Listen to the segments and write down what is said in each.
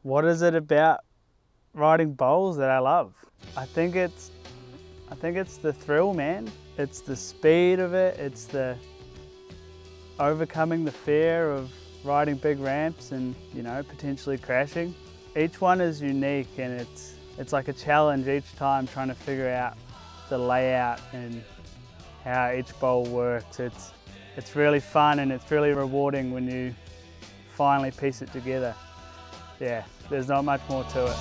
What is it about riding bowls that I love? I think it's the thrill, man. It's the speed of it. It's the overcoming the fear of riding big ramps and, you know, potentially crashing. Each one is unique, and it's like a challenge each time, trying to figure out the layout and how each bowl works. It's really fun, and it's really rewarding when you finally piece it together. Yeah, there's not much more to it.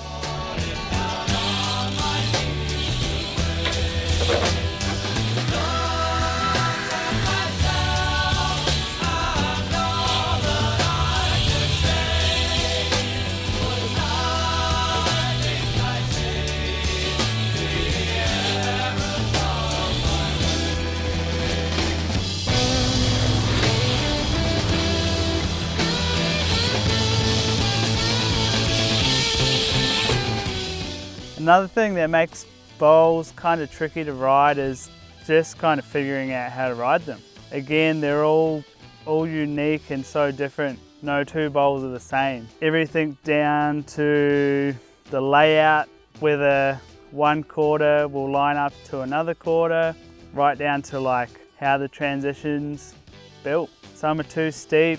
Another thing that makes bowls kind of tricky to ride is just kind of figuring out how to ride them. Again, they're all unique and so different. No two bowls are the same. Everything down to the layout, whether one quarter will line up to another quarter, right down to like how the transition's built. Some are too steep,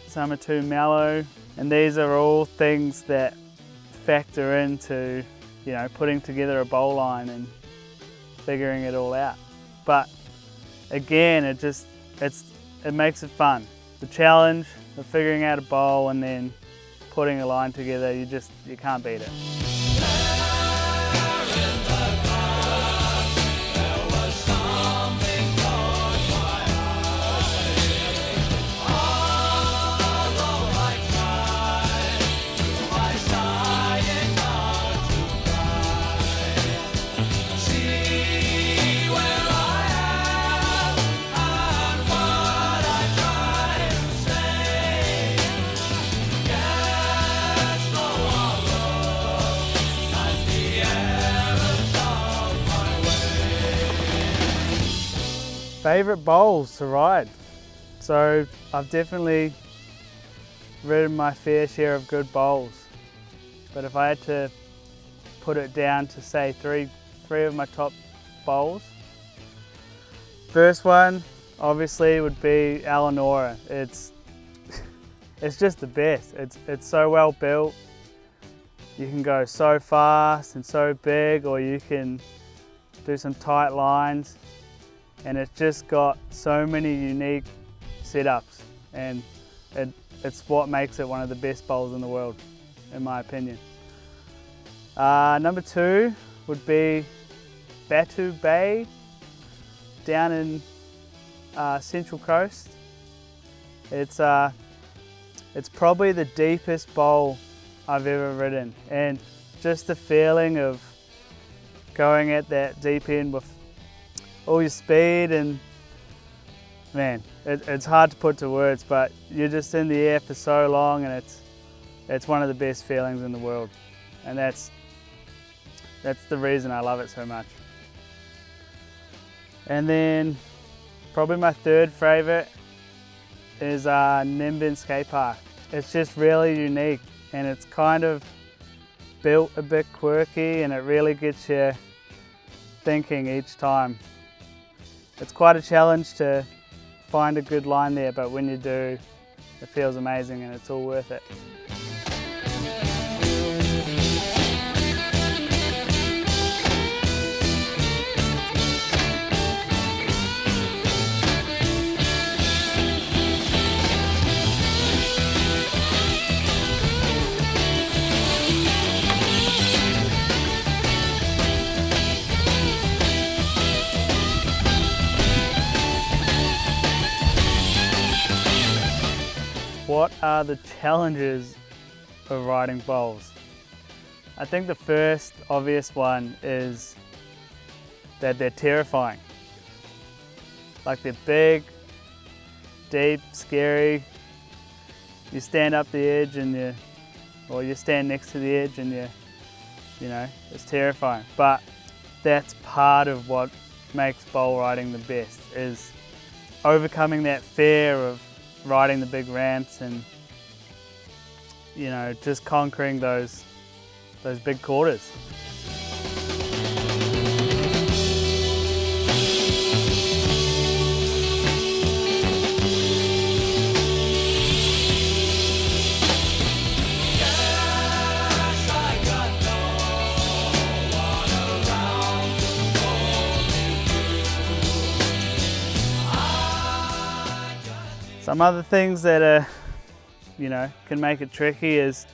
some are too mellow, and these are all things that factor into, you know, putting together a bowl line and figuring it all out. But again, it makes it fun. The challenge of figuring out a bowl and then putting a line together, you can't beat it. Favorite bowls to ride. So I've definitely ridden my fair share of good bowls, but if I had to put it down to say three of my top bowls, first one obviously would be Eleanora. It's just the best. It's so well built. You can go so fast and so big, or you can do some tight lines. And it's just got so many unique setups, and it's what makes it one of the best bowls in the world, in my opinion. Number two would be Batu Bay down in Central Coast. It's probably the deepest bowl I've ever ridden, and just the feeling of going at that deep end with all your speed, and man, it's hard to put to words, but you're just in the air for so long, and it's one of the best feelings in the world, and that's the reason I love it so much. And then probably my third favorite is Nimbin Skate Park. It's just really unique, and it's kind of built a bit quirky, and it really gets you thinking each time. It's quite a challenge to find a good line there, but when you do, it feels amazing and it's all worth it. What are the challenges of riding bowls? I think the first obvious one is that they're terrifying. Like, they're big, deep, scary. You stand up the edge and you stand next to the edge and you know, it's terrifying. But that's part of what makes bowl riding the best, is overcoming that fear of riding the big ramps and you know, just conquering those big quarters. Some other things that are, you know, can make it tricky is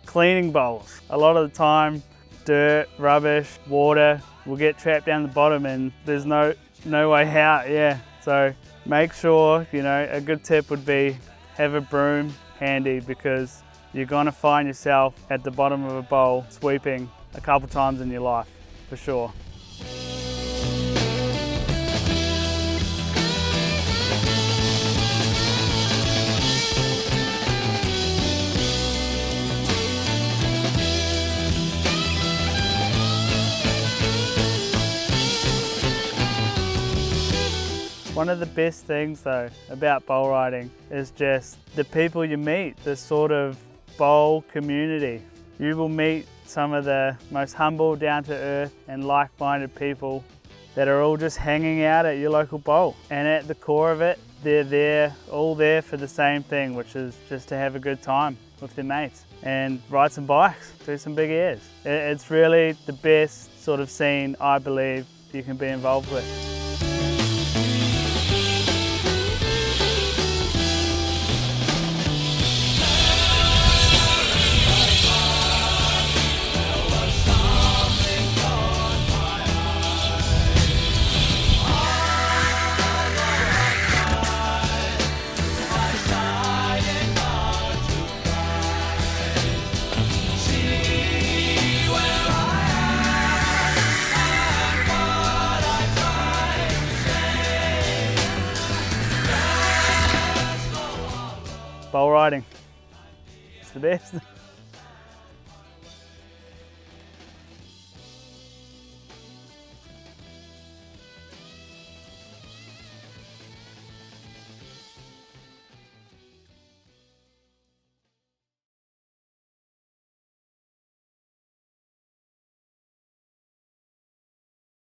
cleaning bowls. A lot of the time, dirt, rubbish, water will get trapped down the bottom and there's no way out, yeah. So make sure, you know, a good tip would be have a broom handy, because you're gonna find yourself at the bottom of a bowl sweeping a couple times in your life, for sure. One of the best things though about bowl riding is just the people you meet, this sort of bowl community. You will meet some of the most humble, down to earth and like-minded people that are all just hanging out at your local bowl. And at the core of it, they're all there for the same thing, which is just to have a good time with their mates and ride some bikes, do some big airs. It's really the best sort of scene, I believe, you can be involved with. Bowl riding, it's the best.